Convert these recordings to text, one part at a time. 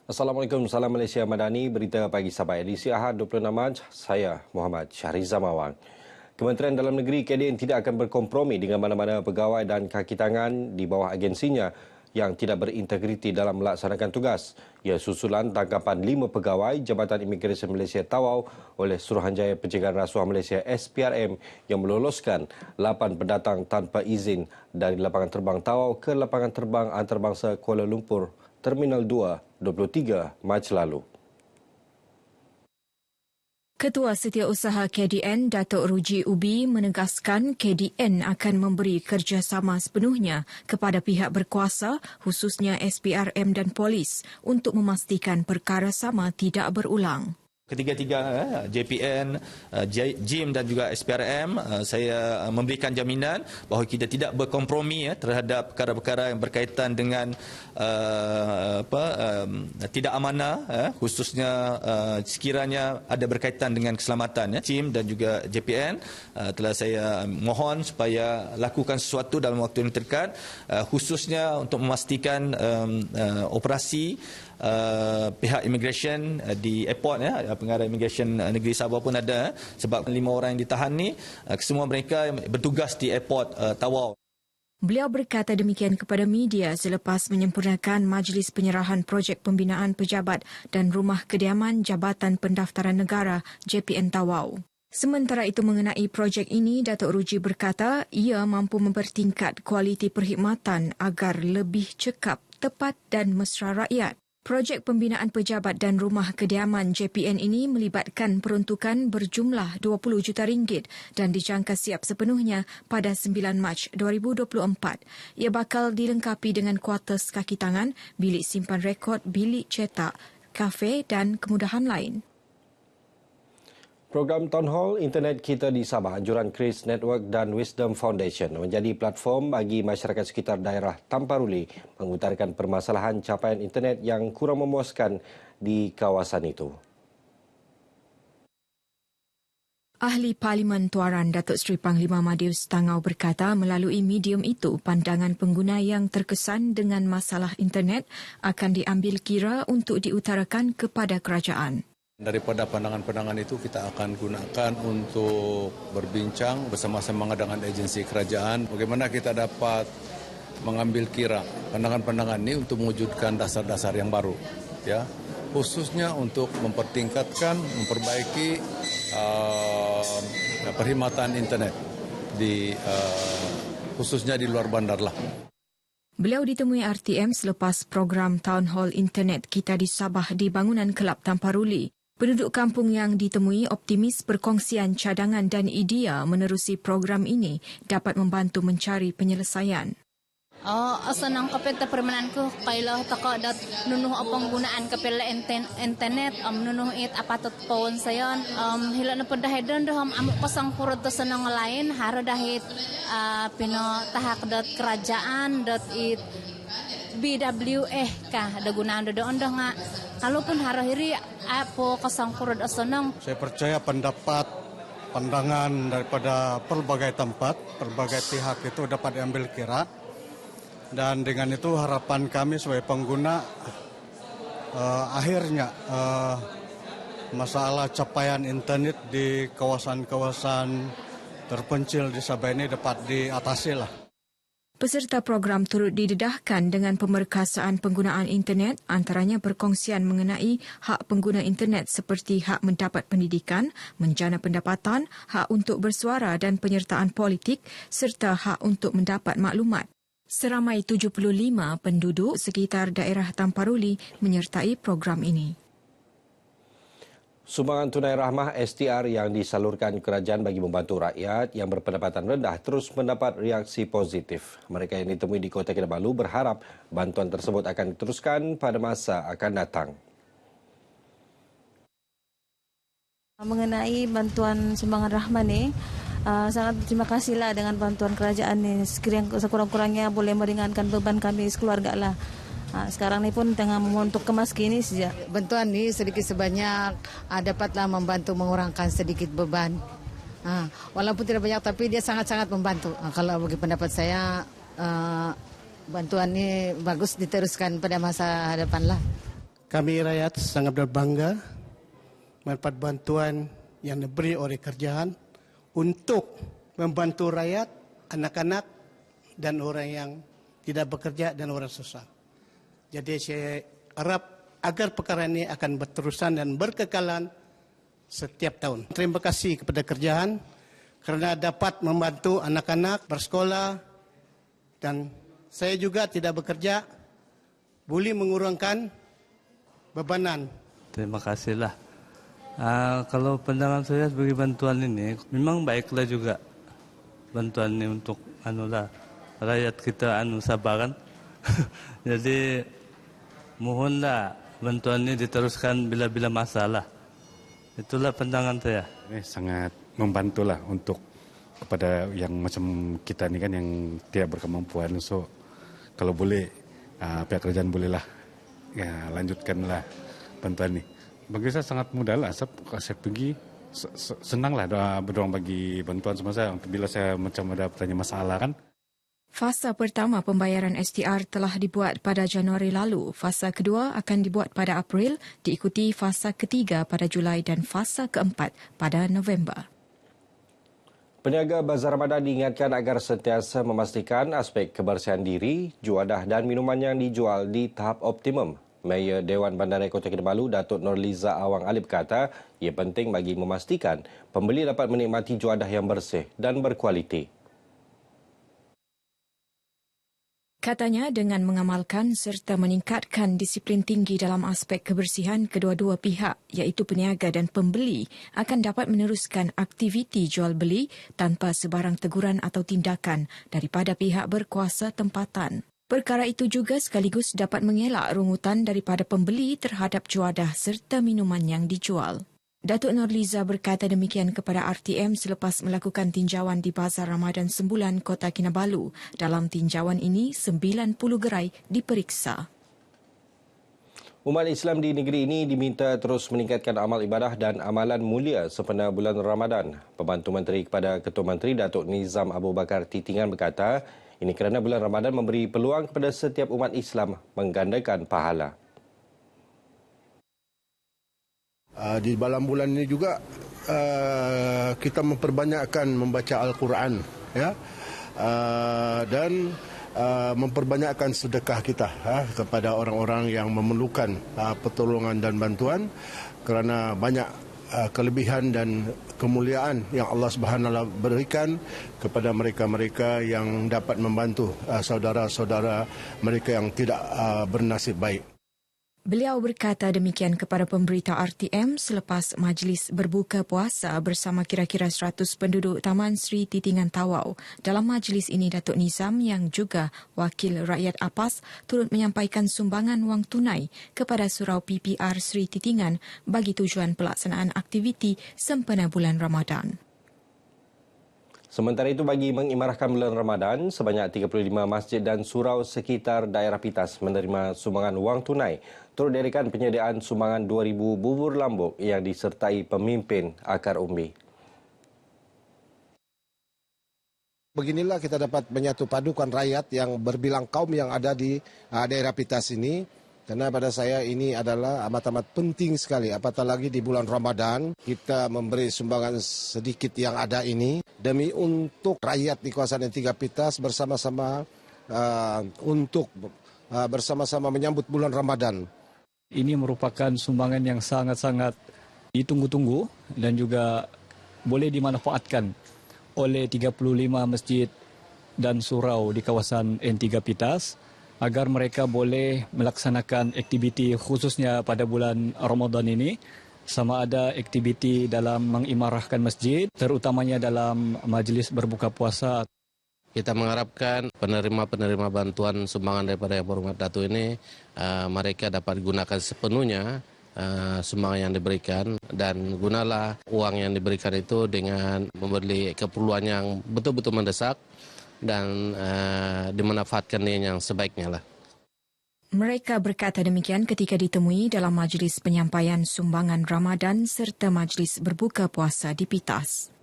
Assalamualaikum, salam Malaysia Madani, berita pagi Sabah edisi Ahad 26 Mac, saya Muhammad Syahriza Mawang. Kementerian Dalam Negeri KDN tidak akan berkompromi dengan mana-mana pegawai dan kaki tangan di bawah agensinya yang tidak berintegriti dalam melaksanakan tugas. Ia susulan tangkapan 5 pegawai Jabatan Imigresen Malaysia Tawau oleh Suruhanjaya Pencegahan Rasuah Malaysia SPRM yang meloloskan 8 pendatang tanpa izin dari lapangan terbang Tawau ke lapangan terbang antarabangsa Kuala Lumpur Terminal 2, 23 Mac lalu. Ketua Setiausaha KDN, Datuk Ruji Ubi menegaskan KDN akan memberi kerjasama sepenuhnya kepada pihak berkuasa, khususnya SPRM dan polis, untuk memastikan perkara sama tidak berulang. Ketiga-tiga JPN, JIM dan juga SPRM, saya memberikan jaminan bahawa kita tidak berkompromi terhadap perkara-perkara yang berkaitan dengan tidak amanah, khususnya sekiranya ada berkaitan dengan keselamatan. JIM dan juga JPN telah saya mohon supaya lakukan sesuatu dalam waktu yang terdekat, khususnya untuk memastikan operasi pihak immigration di airport, pengarah immigration negeri Sabah pun ada, sebab 5 orang yang ditahan ni semua mereka bertugas di airport Tawau. Beliau berkata demikian kepada media selepas menyempurnakan Majlis Penyerahan Projek Pembinaan Pejabat dan Rumah Kediaman Jabatan Pendaftaran Negara JPN Tawau. Sementara itu mengenai projek ini, Datuk Ruji berkata ia mampu mempertingkat kualiti perkhidmatan agar lebih cekap, tepat dan mesra rakyat. Projek pembinaan pejabat dan rumah kediaman JPN ini melibatkan peruntukan berjumlah 20 juta ringgit dan dijangka siap sepenuhnya pada 9 Mac 2024. Ia bakal dilengkapi dengan kuartus kaki tangan, bilik simpan rekod, bilik cetak, kafe dan kemudahan lain. Program Town Hall Internet Kita di Sabah, anjuran Chris Network dan Wisdom Foundation menjadi platform bagi masyarakat sekitar daerah Tamparuli mengutarakan permasalahan capaian internet yang kurang memuaskan di kawasan itu. Ahli Parlimen Tuaran Datuk Seri Panglima Madius Tangau berkata melalui medium itu, pandangan pengguna yang terkesan dengan masalah internet akan diambil kira untuk diutarakan kepada kerajaan. Daripada pandangan-pandangan itu kita akan gunakan untuk berbincang bersama-sama dengan agensi kerajaan bagaimana kita dapat mengambil kira pandangan-pandangan ini untuk mewujudkan dasar-dasar yang baru, ya, khususnya untuk mempertingkatkan, memperbaiki perkhidmatan internet di khususnya di luar bandar lah. Beliau ditemui RTM selepas program Town Hall Internet Kita di Sabah di bangunan Kelab Tamparuli. Penduduk kampung yang ditemui optimis perkongsian cadangan dan idea menerusi program ini dapat membantu mencari penyelesaian. Senang kapita permananku kailah taka dat nunuh apang gunaan kapila internet nunuh it apatot pawon sayon hila na pedahedon doham amuk pasang purut to senang lain haro dahit pino tahak dat kerajaan dat it BWE kah ada gunaan doon dah nga kalaupun harahiri apo kasang purut asenang. Saya percaya pandangan daripada pelbagai tempat, pelbagai pihak itu dapat diambil kira. Dan dengan itu harapan kami sebagai pengguna akhirnya masalah capaian internet di kawasan-kawasan terpencil di Sabah ini dapat diatasi lah. Peserta program turut didedahkan dengan pemerkasaan penggunaan internet, antaranya perkongsian mengenai hak pengguna internet seperti hak mendapat pendidikan, menjana pendapatan, hak untuk bersuara dan penyertaan politik serta hak untuk mendapat maklumat. Seramai 75 penduduk sekitar daerah Tamparuli menyertai program ini. Sumbangan tunai rahmah STR yang disalurkan kerajaan bagi membantu rakyat yang berpendapatan rendah terus mendapat reaksi positif. Mereka yang ditemui di Kota Kinabalu berharap bantuan tersebut akan diteruskan pada masa akan datang. Mengenai bantuan sumbangan rahmah ni, sangat terima kasihlah dengan bantuan kerajaan ni. Sekurang-kurangnya boleh meringankan beban kami sekeluarga lah. Sekarang ni pun tengah untuk kemas kini saja. Bantuan ni sedikit sebanyak dapatlah membantu mengurangkan sedikit beban. Walaupun tidak banyak tapi dia sangat-sangat membantu. Kalau bagi pendapat saya bantuan ni bagus diteruskan pada masa hadapan lah. Kami rakyat sangat berbangga mendapat bantuan yang diberi oleh kerajaan untuk membantu rakyat, anak-anak dan orang yang tidak bekerja dan orang susah. Jadi saya harap agar perkara ini akan berterusan dan berkekalan setiap tahun. Terima kasih kepada kerajaan kerana dapat membantu anak-anak bersekolah dan saya juga tidak bekerja, boleh mengurangkan bebanan. Terima kasihlah. Kalau pandangan saya sebagai bantuan ini memang baiklah juga bantuan ini untuk rakyat kita sabaran. Jadi mohonlah bantuan ini diteruskan bila-bila masalah. Itulah pandangan saya. Ini sangat membantulah untuk kepada yang macam kita ni kan yang tidak berkemampuan. So kalau boleh pihak kerajaan bolehlah lanjutkanlah bantuan ni. Bagi saya sangat mudah lah. Saya pergi senanglah berdoa bagi bantuan sama saya bila saya macam ada pertanyaan masalah kan. Fasa pertama pembayaran STR telah dibuat pada Januari lalu. Fasa kedua akan dibuat pada April, diikuti fasa ketiga pada Julai dan fasa keempat pada November. Peniaga Bazar Ramadan diingatkan agar sentiasa memastikan aspek kebersihan diri, juadah dan minuman yang dijual di tahap optimum. Mayor Dewan Bandaraya Kota Kinabalu, Datuk Nurliza Awang Ali berkata, ia penting bagi memastikan pembeli dapat menikmati juadah yang bersih dan berkualiti. Katanya dengan mengamalkan serta meningkatkan disiplin tinggi dalam aspek kebersihan, kedua-dua pihak iaitu peniaga dan pembeli akan dapat meneruskan aktiviti jual beli tanpa sebarang teguran atau tindakan daripada pihak berkuasa tempatan. Perkara itu juga sekaligus dapat mengelak rungutan daripada pembeli terhadap juadah serta minuman yang dijual. Datuk Nurliza berkata demikian kepada RTM selepas melakukan tinjauan di Bazar Ramadan Sembulan Kota Kinabalu. Dalam tinjauan ini, 90 gerai diperiksa. Umat Islam di negeri ini diminta terus meningkatkan amal ibadah dan amalan mulia sempena bulan Ramadan. Pembantu Menteri kepada Ketua Menteri Datuk Nizam Abu Bakar Titingan berkata, ini kerana bulan Ramadan memberi peluang kepada setiap umat Islam menggandakan pahala. Di dalam bulan ini juga kita memperbanyakkan membaca Al-Quran, ya, dan memperbanyakkan sedekah kita kepada orang-orang yang memerlukan pertolongan dan bantuan kerana banyak kelebihan dan kemuliaan yang Allah Subhanahu Wa Taala berikan kepada mereka-mereka yang dapat membantu saudara-saudara mereka yang tidak bernasib baik. Beliau berkata demikian kepada pemberita RTM selepas majlis berbuka puasa bersama kira-kira 100 penduduk Taman Sri Titingan Tawau. Dalam majlis ini, Datuk Nizam yang juga wakil rakyat APAS turut menyampaikan sumbangan wang tunai kepada Surau PPR Sri Titingan bagi tujuan pelaksanaan aktiviti sempena bulan Ramadan. Sementara itu, bagi mengimarahkan bulan Ramadan, sebanyak 35 masjid dan surau sekitar daerah Pitas menerima sumbangan wang tunai. Turut diadakan penyediaan sumbangan 2,000 bubur lambuk yang disertai pemimpin akar umbi. Beginilah kita dapat menyatu padukan rakyat yang berbilang kaum yang ada di daerah Pitas ini. Karena pada saya ini adalah amat-amat penting sekali. Apatah lagi di bulan Ramadan, kita memberi sumbangan sedikit yang ada ini demi untuk rakyat di kawasan N3 Pitas bersama-sama untuk bersama-sama menyambut bulan Ramadan. Ini merupakan sumbangan yang sangat-sangat ditunggu-tunggu dan juga boleh dimanfaatkan oleh 35 masjid dan surau di kawasan N3 Pitas agar mereka boleh melaksanakan aktiviti khususnya pada bulan Ramadan ini, sama ada aktiviti dalam mengimarahkan masjid, terutamanya dalam majlis berbuka puasa. Kita mengharapkan penerima-penerima bantuan sumbangan daripada Yang Berhormat Datuk ini, mereka dapat gunakan sepenuhnya sumbangan yang diberikan dan gunalah uang yang diberikan itu dengan membeli keperluan yang betul-betul mendesak dan dimanfaatkan yang sebaiknya lah. Mereka berkata demikian ketika ditemui dalam majlis penyampaian sumbangan Ramadan serta majlis berbuka puasa di Pitas.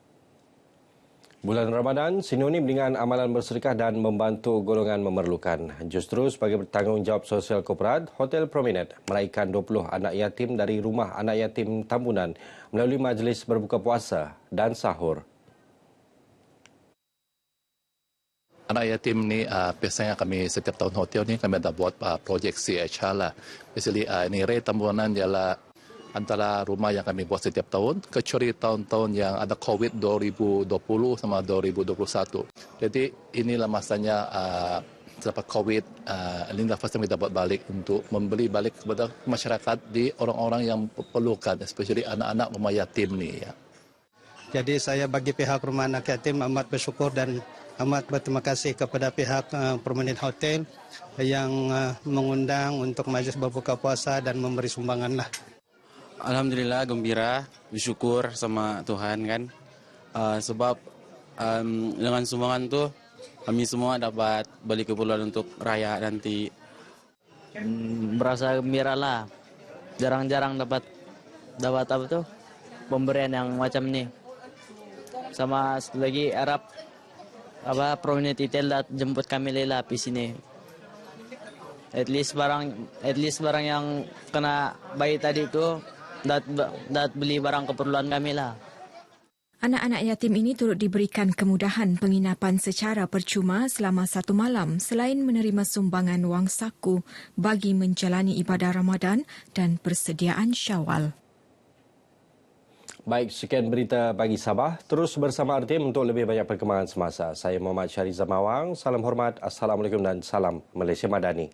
Bulan Ramadan sinonim dengan amalan bersedekah dan membantu golongan memerlukan. Justru sebagai bertanggungjawab sosial korporat, Hotel Promenade meraihkan 20 anak yatim dari Rumah Anak Yatim Tambunan melalui majlis berbuka puasa dan sahur. Anak yatim ni biasanya kami setiap tahun hotel ni kami ada buat projek CHR lah. Basically ini Ray Tambunan ialah antara rumah yang kami buat setiap tahun, kecuali tahun-tahun yang ada COVID 2020 sama 2021. Jadi inilah masanya selepas COVID, inilah fasa kita buat balik untuk memberi balik kepada masyarakat di orang-orang yang perlukan, especially anak-anak rumah yatim ni. Ya. Jadi saya bagi pihak Rumah Anak Yatim amat bersyukur dan amat berterima kasih kepada pihak Promenade Hotel yang mengundang untuk majlis berbuka puasa dan memberi sumbangan lah. Alhamdulillah gembira, bersyukur sama Tuhan kan. Sebab dengan sumbangan tuh kami semua dapat beli keperluan untuk raya nanti. Berasa gembira lah. Jarang-jarang dapat apa tuh pemberian yang macam ini. Sama satu lagi harap Promenade Hotel jemput kami lela di sini. At least barang yang kena bayi tadi itu dat beli barang keperluan kami lah. Anak-anak yatim ini turut diberikan kemudahan penginapan secara percuma selama 1 malam selain menerima sumbangan wang saku bagi menjalani ibadah Ramadan dan persediaan Syawal. Baik, sekian berita pagi Sabah. Terus bersama RTM untuk lebih banyak perkembangan semasa. Saya Muhammad Syahrizam Awang. Salam hormat, Assalamualaikum dan salam Malaysia Madani.